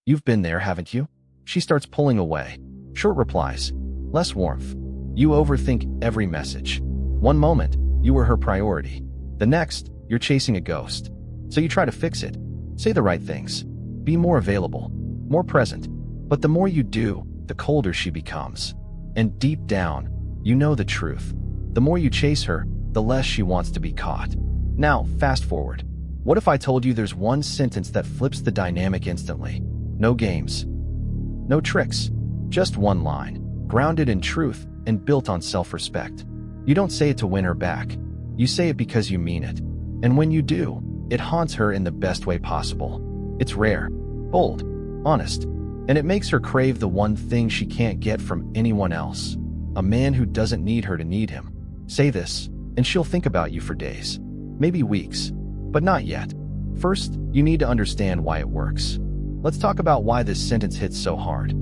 You've been there, haven't you? She starts pulling away. Short replies. Less warmth. You overthink every message. One moment, you were her priority. The next, you're chasing a ghost. So you try to fix it. Say the right things. Be more available. More present. But the more you do, the colder she becomes. And deep down, you know the truth. The more you chase her, the less she wants to be caught. Now, fast forward. What if I told you there's one sentence that flips the dynamic instantly? No games. No tricks. Just one line, grounded in truth and built on self-respect. You don't say it to win her back. You say it because you mean it. And when you do, it haunts her in the best way possible. It's rare, bold, honest, and it makes her crave the one thing she can't get from anyone else. A man who doesn't need her to need him. Say this, and she'll think about you for days. Maybe weeks, but not yet. First, you need to understand why it works. Let's talk about why this sentence hits so hard.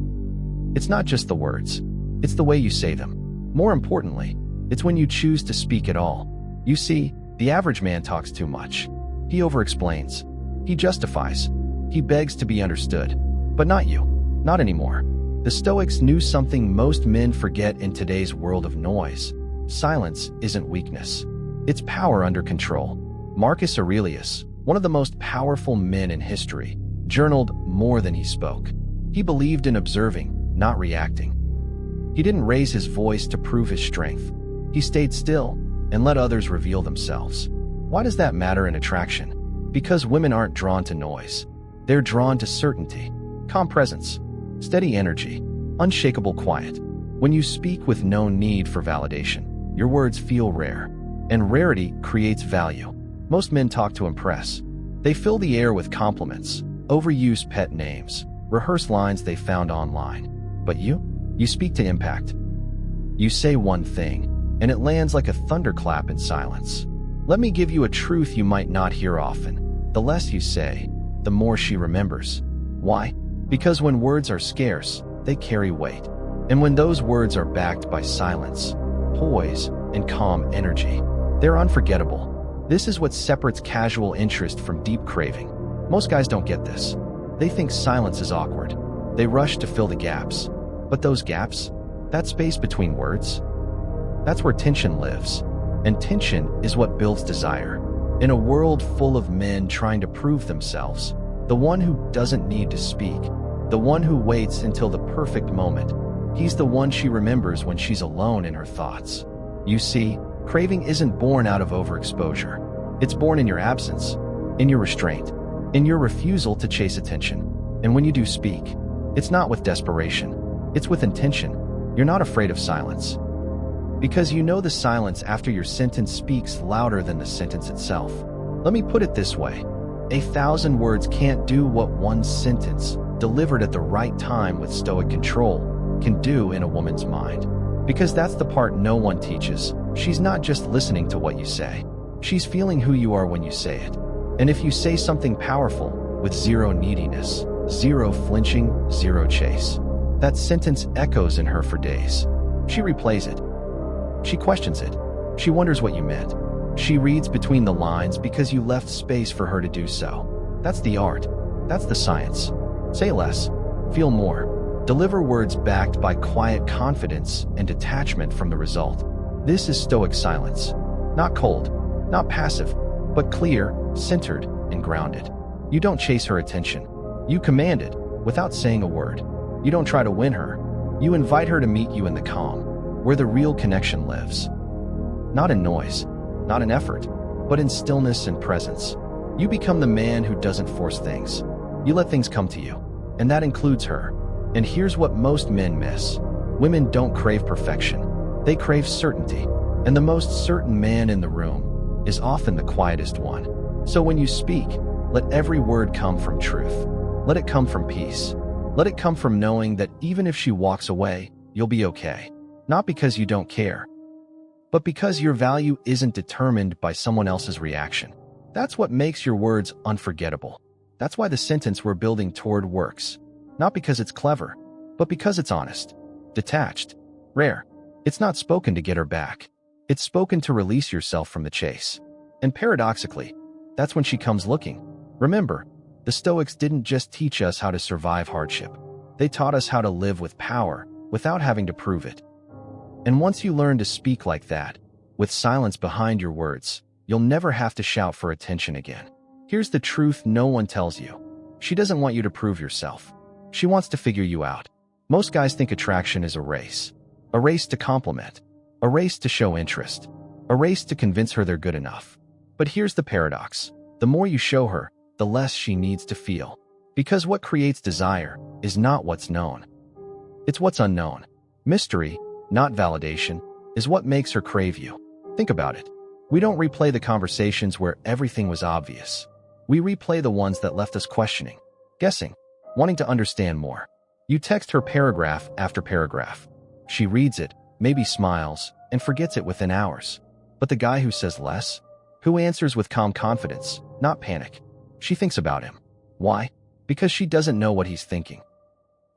It's not just the words. It's the way you say them. More importantly, it's when you choose to speak at all. You see, the average man talks too much. He over-explains. He justifies. He begs to be understood. But not you. Not anymore. The Stoics knew something most men forget in today's world of noise. Silence isn't weakness. It's power under control. Marcus Aurelius, one of the most powerful men in history, journaled more than he spoke. He believed in observing, not reacting. He didn't raise his voice to prove his strength. He stayed still and let others reveal themselves. Why does that matter in attraction? Because women aren't drawn to noise. They're drawn to certainty, calm presence, steady energy, unshakable quiet. When you speak with no need for validation, your words feel rare, and rarity creates value. Most men talk to impress. They fill the air with compliments, overuse pet names, rehearse lines they found online. But you speak to impact. You say one thing, and it lands like a thunderclap in silence. Let me give you a truth you might not hear often. The less you say, the more she remembers. Why? Because when words are scarce, they carry weight. And when those words are backed by silence, poise, and calm energy, they're unforgettable. This is what separates casual interest from deep craving. Most guys don't get this. They think silence is awkward. They rush to fill the gaps. But those gaps, that space between words, that's where tension lives. And tension is what builds desire. In a world full of men trying to prove themselves, the one who doesn't need to speak, the one who waits until the perfect moment, he's the one she remembers when she's alone in her thoughts. You see, craving isn't born out of overexposure. It's born in your absence, in your restraint, in your refusal to chase attention. And when you do speak, it's not with desperation, it's with intention. You're not afraid of silence. Because you know the silence after your sentence speaks louder than the sentence itself. Let me put it this way. 1,000 words can't do what one sentence, delivered at the right time with stoic control, can do in a woman's mind. Because that's the part no one teaches. She's not just listening to what you say. She's feeling who you are when you say it. And if you say something powerful, with zero neediness, zero flinching, zero chase, that sentence echoes in her for days. She replays it. She questions it. She wonders what you meant. She reads between the lines because you left space for her to do so. That's the art. That's the science. Say less. Feel more. Deliver words backed by quiet confidence and detachment from the result. This is stoic silence. Not cold, not passive, but clear, centered, and grounded. You don't chase her attention. You command it, without saying a word. You don't try to win her. You invite her to meet you in the calm, where the real connection lives. Not in noise, not in effort, but in stillness and presence. You become the man who doesn't force things. You let things come to you, and that includes her. And here's what most men miss. Women don't crave perfection. They crave certainty. And the most certain man in the room is often the quietest one. So when you speak, let every word come from truth. Let it come from peace. Let it come from knowing that even if she walks away, you'll be okay. Not because you don't care, but because your value isn't determined by someone else's reaction. That's what makes your words unforgettable. That's why the sentence we're building toward works. Not because it's clever, but because it's honest, detached, rare. It's not spoken to get her back. It's spoken to release yourself from the chase. And paradoxically, that's when she comes looking. Remember, The Stoics didn't just teach us how to survive hardship. They taught us how to live with power without having to prove it. And once you learn to speak like that, with silence behind your words, you'll never have to shout for attention again. Here's the truth no one tells you. She doesn't want you to prove yourself. She wants to figure you out. Most guys think attraction is a race. A race to compliment. A race to show interest. A race to convince her they're good enough. But here's the paradox. The more you show her, the less she needs to feel. Because what creates desire is not what's known. It's what's unknown. Mystery, not validation, is what makes her crave you. Think about it. We don't replay the conversations where everything was obvious. We replay the ones that left us questioning, guessing, wanting to understand more. You text her paragraph after paragraph. She reads it, maybe smiles, and forgets it within hours. But the guy who says less? Who answers with calm confidence, not panic? She thinks about him. Why? Because she doesn't know what he's thinking.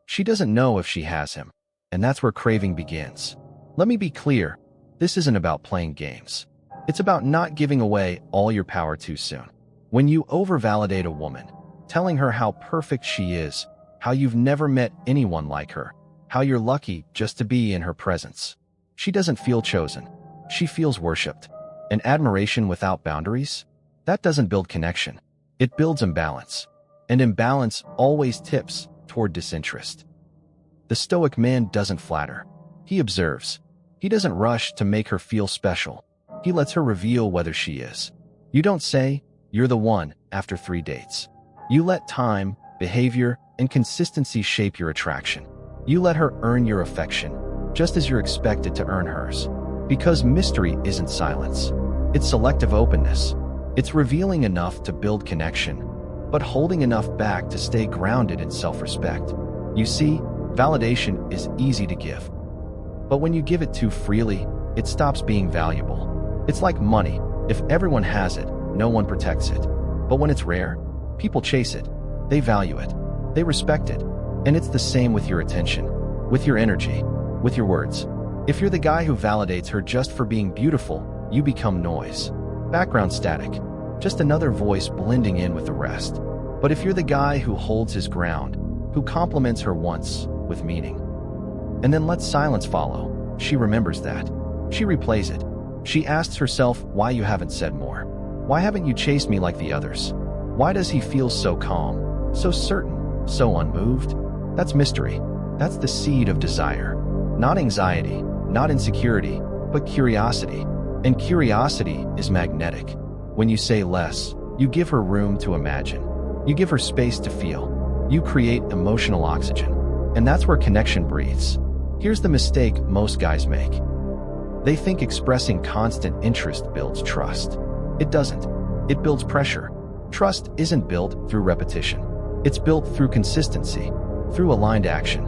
She doesn't know if she has him. And that's where craving begins. Let me be clear. This isn't about playing games. It's about not giving away all your power too soon. When you overvalidate a woman, telling her how perfect she is, how you've never met anyone like her, how you're lucky just to be in her presence, she doesn't feel chosen. She feels worshipped. And admiration without boundaries? That doesn't build connection. It builds imbalance. And imbalance always tips toward disinterest. The Stoic man doesn't flatter. He observes. He doesn't rush to make her feel special. He lets her reveal whether she is. You don't say, "You're the one," after 3 dates. You let time, behavior, and consistency shape your attraction. You let her earn your affection, just as you're expected to earn hers. Because mystery isn't silence. It's selective openness. It's revealing enough to build connection, but holding enough back to stay grounded in self-respect. You see, validation is easy to give. But when you give it too freely, it stops being valuable. It's like money. If everyone has it, no one protects it. But when it's rare, people chase it. They value it. They respect it. And it's the same with your attention, with your energy, with your words. If you're the guy who validates her just for being beautiful, you become noise. Background static. Just another voice blending in with the rest. But if you're the guy who holds his ground, who compliments her once with meaning, and then lets silence follow, she remembers that. She replays it. She asks herself why you haven't said more. Why haven't you chased me like the others? Why does he feel so calm, so certain, so unmoved? That's mystery. That's the seed of desire. Not anxiety, not insecurity, but curiosity. And curiosity is magnetic. When you say less, you give her room to imagine. You give her space to feel. You create emotional oxygen. And that's where connection breathes. Here's the mistake most guys make. They think expressing constant interest builds trust. It doesn't. It builds pressure. Trust isn't built through repetition. It's built through consistency, through aligned action,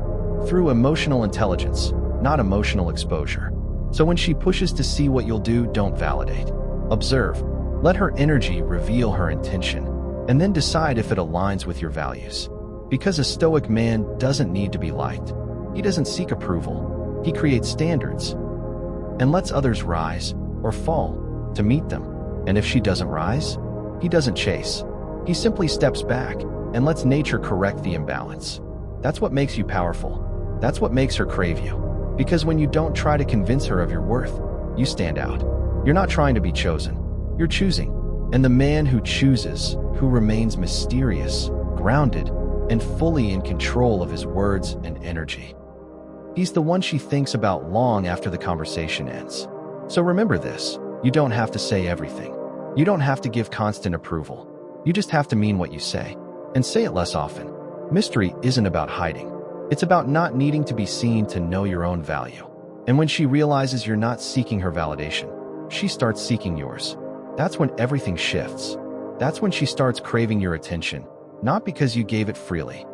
through emotional intelligence, not emotional exposure. So when she pushes to see what you'll do, don't validate. Observe. Let her energy reveal her intention, and then decide if it aligns with your values. Because a Stoic man doesn't need to be liked. He doesn't seek approval. He creates standards and lets others rise or fall to meet them. And if she doesn't rise, he doesn't chase. He simply steps back and lets nature correct the imbalance. That's what makes you powerful. That's what makes her crave you. Because when you don't try to convince her of your worth, you stand out. You're not trying to be chosen. You're choosing. And the man who chooses, who remains mysterious, grounded, and fully in control of his words and energy, he's the one she thinks about long after the conversation ends. So remember this. You don't have to say everything. You don't have to give constant approval. You just have to mean what you say. And say it less often. Mystery isn't about hiding. It's about not needing to be seen to know your own value. And when she realizes you're not seeking her validation, she starts seeking yours. That's when everything shifts. That's when she starts craving your attention, not because you gave it freely,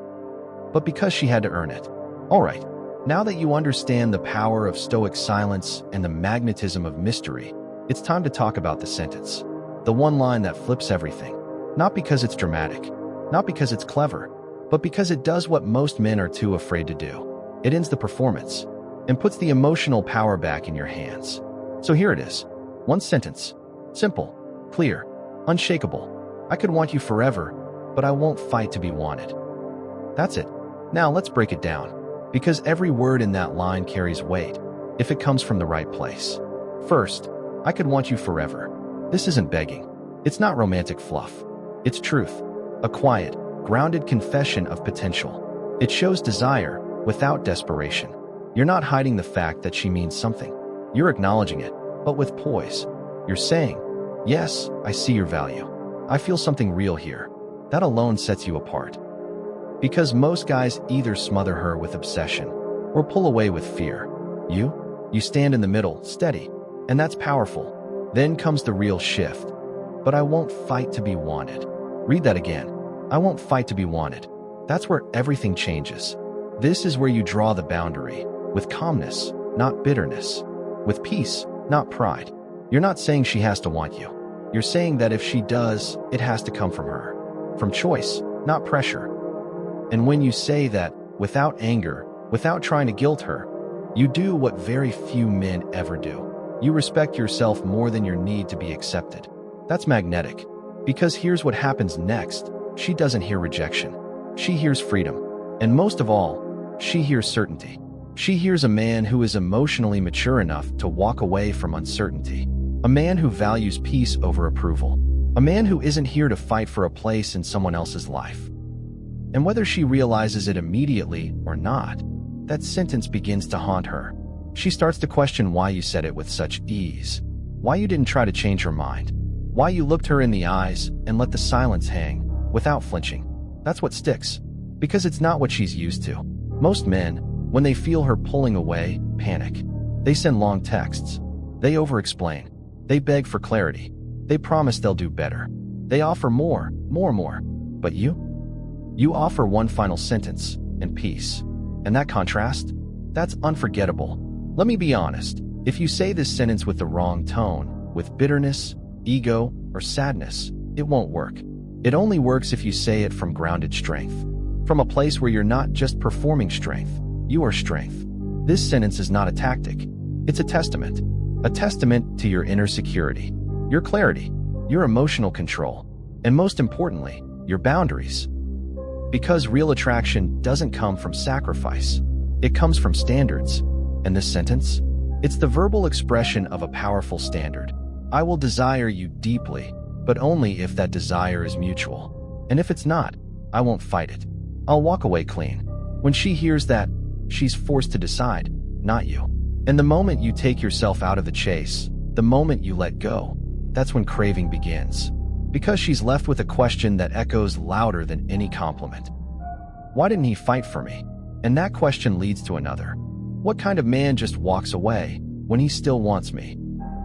but because she had to earn it. All right, now that you understand the power of Stoic silence and the magnetism of mystery, it's time to talk about the sentence. The one line that flips everything. Not because it's dramatic, not because it's clever, but because it does what most men are too afraid to do. It ends the performance and puts the emotional power back in your hands. So here it is. One sentence. Simple, clear, unshakable. I could want you forever, but I won't fight to be wanted. That's it. Now let's break it down. Because every word in that line carries weight, if it comes from the right place. First, I could want you forever. This isn't begging. It's not romantic fluff. It's truth. A quiet, grounded confession of potential. It shows desire without desperation. You're not hiding the fact that she means something. You're acknowledging it, but with poise. You're saying, yes, I see your value. I feel something real here. That alone sets you apart. Because most guys either smother her with obsession or pull away with fear. You stand in the middle, steady, and that's powerful. Then comes the real shift. But I won't fight to be wanted. Read that again. I won't fight to be wanted. That's where everything changes. This is where you draw the boundary, with calmness, not bitterness, with peace, not pride. You're not saying she has to want you. You're saying that if she does, it has to come from her, from choice, not pressure. And when you say that, without anger, without trying to guilt her, you do what very few men ever do. You respect yourself more than your need to be accepted. That's magnetic. Because here's what happens next. She doesn't hear rejection. She hears freedom. And most of all, she hears certainty. She hears a man who is emotionally mature enough to walk away from uncertainty. A man who values peace over approval. A man who isn't here to fight for a place in someone else's life. And whether she realizes it immediately or not, that sentence begins to haunt her. She starts to question why you said it with such ease, why you didn't try to change her mind, why you looked her in the eyes and let the silence hang without flinching. That's what sticks, because it's not what she's used to. Most men, when they feel her pulling away, panic. They send long texts. They over-explain. They beg for clarity. They promise they'll do better. They offer more. But you offer one final sentence and peace. And that contrast? That's unforgettable. Let me be honest. If you say this sentence with the wrong tone, with bitterness, ego, or sadness, it won't work. It only works if you say it from grounded strength. From a place where you're not just performing strength, you are strength. This sentence is not a tactic. It's a testament. A testament to your inner security, your clarity, your emotional control, and most importantly, your boundaries. Because real attraction doesn't come from sacrifice. It comes from standards. And this sentence? It's the verbal expression of a powerful standard. I will desire you deeply, but only if that desire is mutual. And if it's not, I won't fight it. I'll walk away clean. When she hears that, she's forced to decide, not you. And the moment you take yourself out of the chase, the moment you let go, that's when craving begins. Because she's left with a question that echoes louder than any compliment. Why didn't he fight for me? And that question leads to another. What kind of man just walks away when he still wants me?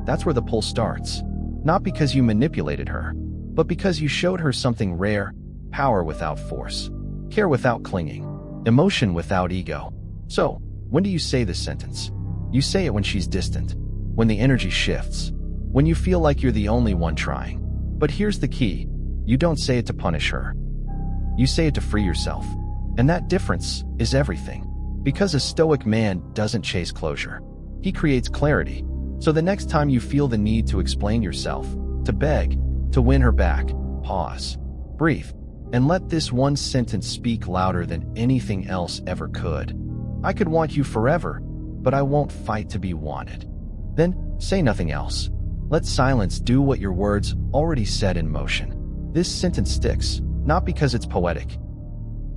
That's where the pull starts. Not because you manipulated her, but because you showed her something rare, power without force, care without clinging, emotion without ego. So, when do you say this sentence? You say it when she's distant, when the energy shifts, when you feel like you're the only one trying. But here's the key. You don't say it to punish her. You say it to free yourself. And that difference is everything. Because a stoic man doesn't chase closure. He creates clarity. So the next time you feel the need to explain yourself, to beg, to win her back, pause, breathe, and let this one sentence speak louder than anything else ever could. I could want you forever, but I won't fight to be wanted. Then say nothing else. Let silence do what your words already set in motion. This sentence sticks, not because it's poetic,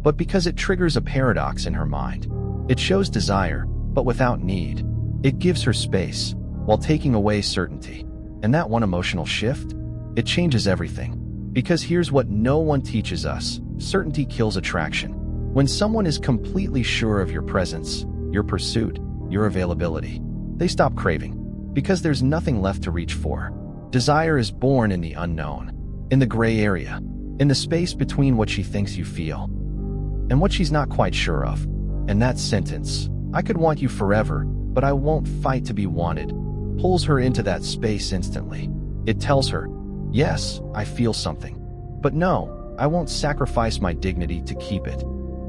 but because it triggers a paradox in her mind. It shows desire, but without need. It gives her space, while taking away certainty. And that one emotional shift, it changes everything. Because here's what no one teaches us. Certainty kills attraction. When someone is completely sure of your presence, your pursuit, your availability, they stop craving. Because there's nothing left to reach for. Desire is born in the unknown, in the gray area, in the space between what she thinks you feel and what she's not quite sure of. And that sentence, I could want you forever, but I won't fight to be wanted, pulls her into that space instantly. It tells her, yes, I feel something, but no, I won't sacrifice my dignity to keep it.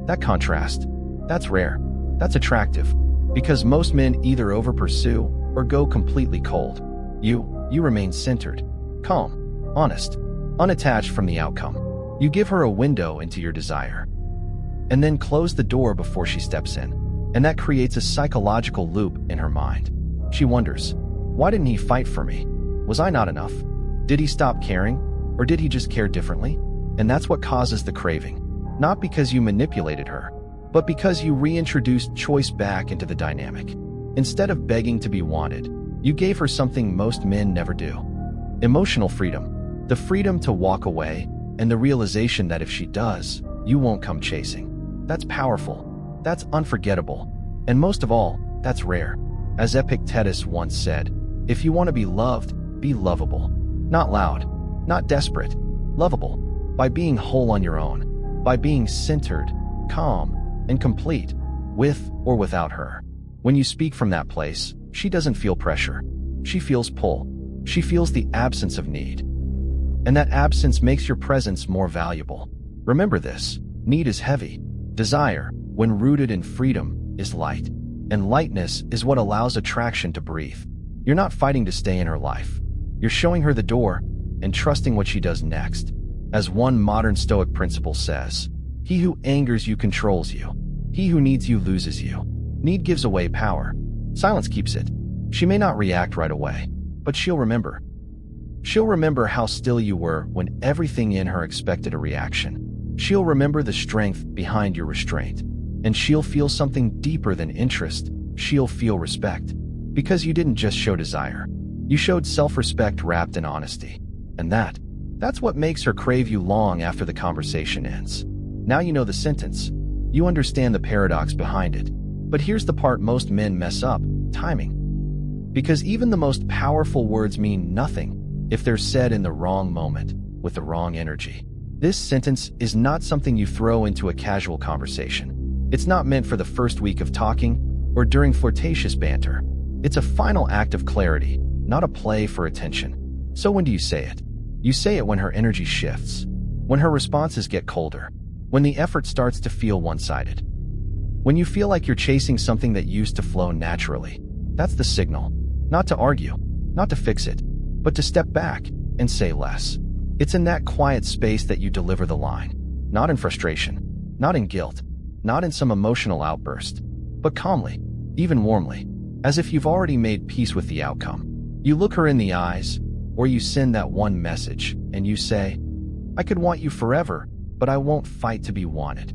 That contrast, that's rare, that's attractive, because most men either over-pursue or go completely cold. You remain centered, calm, honest, unattached from the outcome. You give her a window into your desire, and then close the door before she steps in. And that creates a psychological loop in her mind. She wonders, why didn't he fight for me? Was I not enough? Did he stop caring? Or did he just care differently? And that's what causes the craving. Not because you manipulated her, but because you reintroduced choice back into the dynamic. Instead of begging to be wanted, you gave her something most men never do. Emotional freedom. The freedom to walk away, and the realization that if she does, you won't come chasing. That's powerful. That's unforgettable. And most of all, that's rare. As Epictetus once said, if you want to be loved, be lovable. Not loud, not desperate, lovable. By being whole on your own. By being centered, calm, and complete, with or without her. When you speak from that place, she doesn't feel pressure. She feels pull. She feels the absence of need. And that absence makes your presence more valuable. Remember this, need is heavy. Desire, when rooted in freedom, is light. And lightness is what allows attraction to breathe. You're not fighting to stay in her life. You're showing her the door and trusting what she does next. As one modern Stoic principle says, he who angers you controls you. He who needs you loses you. Need gives away power. Silence keeps it. She may not react right away, but she'll remember. She'll remember how still you were when everything in her expected a reaction. She'll remember the strength behind your restraint. And she'll feel something deeper than interest. She'll feel respect. Because you didn't just show desire. You showed self-respect wrapped in honesty. And that's what makes her crave you long after the conversation ends. Now you know the sentence. You understand the paradox behind it. But here's the part most men mess up, timing. Because even the most powerful words mean nothing if they're said in the wrong moment, with the wrong energy. This sentence is not something you throw into a casual conversation. It's not meant for the first week of talking or during flirtatious banter. It's a final act of clarity, not a play for attention. So when do you say it? You say it when her energy shifts, when her responses get colder, when the effort starts to feel one-sided, when you feel like you're chasing something that used to flow naturally. That's the signal. Not to argue, not to fix it, but to step back and say less. It's in that quiet space that you deliver the line. Not in frustration, not in guilt, not in some emotional outburst, but calmly, even warmly, as if you've already made peace with the outcome. You look her in the eyes, or you send that one message, and you say, I could want you forever, but I won't fight to be wanted.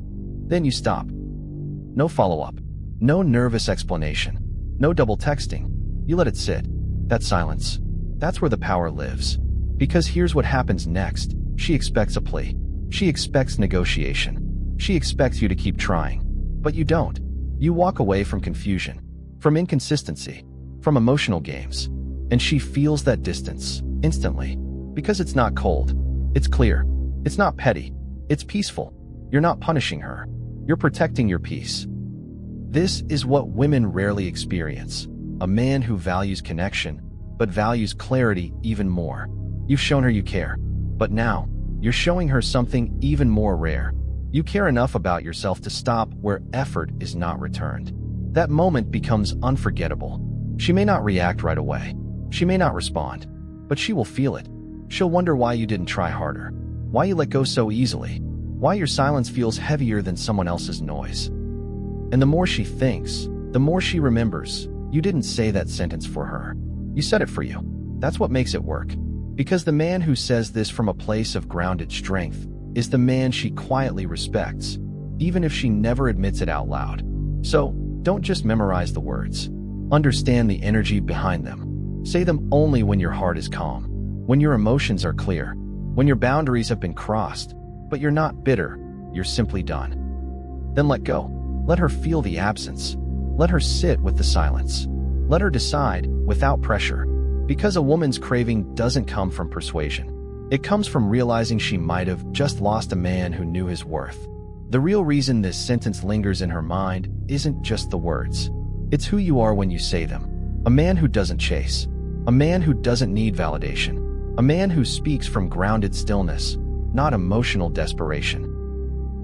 Then you stop. No follow-up, no nervous explanation, no double texting. You let it sit. That silence. That's where the power lives. Because here's what happens next. She expects a plea. She expects negotiation. She expects you to keep trying. But you don't. You walk away from confusion, from inconsistency, from emotional games. And she feels that distance, instantly. Because it's not cold. It's clear. It's not petty. It's peaceful. You're not punishing her. You're protecting your peace. This is what women rarely experience. A man who values connection, but values clarity even more. You've shown her you care. But now, you're showing her something even more rare. You care enough about yourself to stop where effort is not returned. That moment becomes unforgettable. She may not react right away. She may not respond. But she will feel it. She'll wonder why you didn't try harder. Why you let go so easily. Why your silence feels heavier than someone else's noise. And the more she thinks, the more she remembers. You didn't say that sentence for her. You said it for you. That's what makes it work. Because the man who says this from a place of grounded strength is the man she quietly respects, even if she never admits it out loud. So, don't just memorize the words. Understand the energy behind them. Say them only when your heart is calm, when your emotions are clear, when your boundaries have been crossed, but you're not bitter, you're simply done. Then let go. Let her feel the absence. Let her sit with the silence. Let her decide, without pressure. Because a woman's craving doesn't come from persuasion. It comes from realizing she might have just lost a man who knew his worth. The real reason this sentence lingers in her mind isn't just the words. It's who you are when you say them. A man who doesn't chase. A man who doesn't need validation. A man who speaks from grounded stillness, not emotional desperation.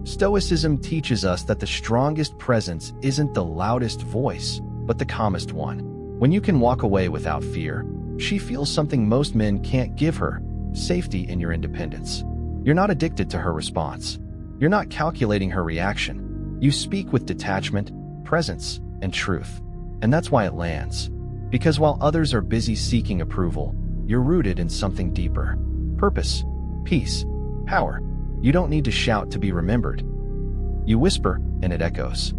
Stoicism teaches us that the strongest presence isn't the loudest voice, but the calmest one. When you can walk away without fear, she feels something most men can't give her, safety in your independence. You're not addicted to her response. You're not calculating her reaction. You speak with detachment, presence, and truth. And that's why it lands. Because while others are busy seeking approval, you're rooted in something deeper. Purpose, peace, power. You don't need to shout to be remembered. You whisper, and it echoes.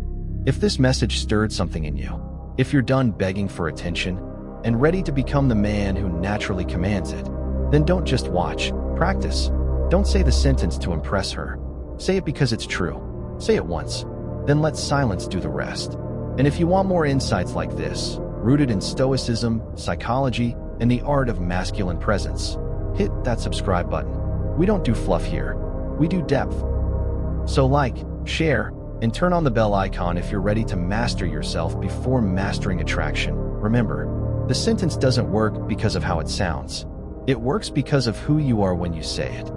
If this message stirred something in you, if you're done begging for attention and ready to become the man who naturally commands it, then don't just watch, practice. Don't say the sentence to impress her. Say it because it's true. Say it once, then let silence do the rest. And if you want more insights like this, rooted in Stoicism, psychology, and the art of masculine presence, hit that subscribe button. We don't do fluff here. We do depth. So like, share, and turn on the bell icon if you're ready to master yourself before mastering attraction. Remember, the sentence doesn't work because of how it sounds. It works because of who you are when you say it.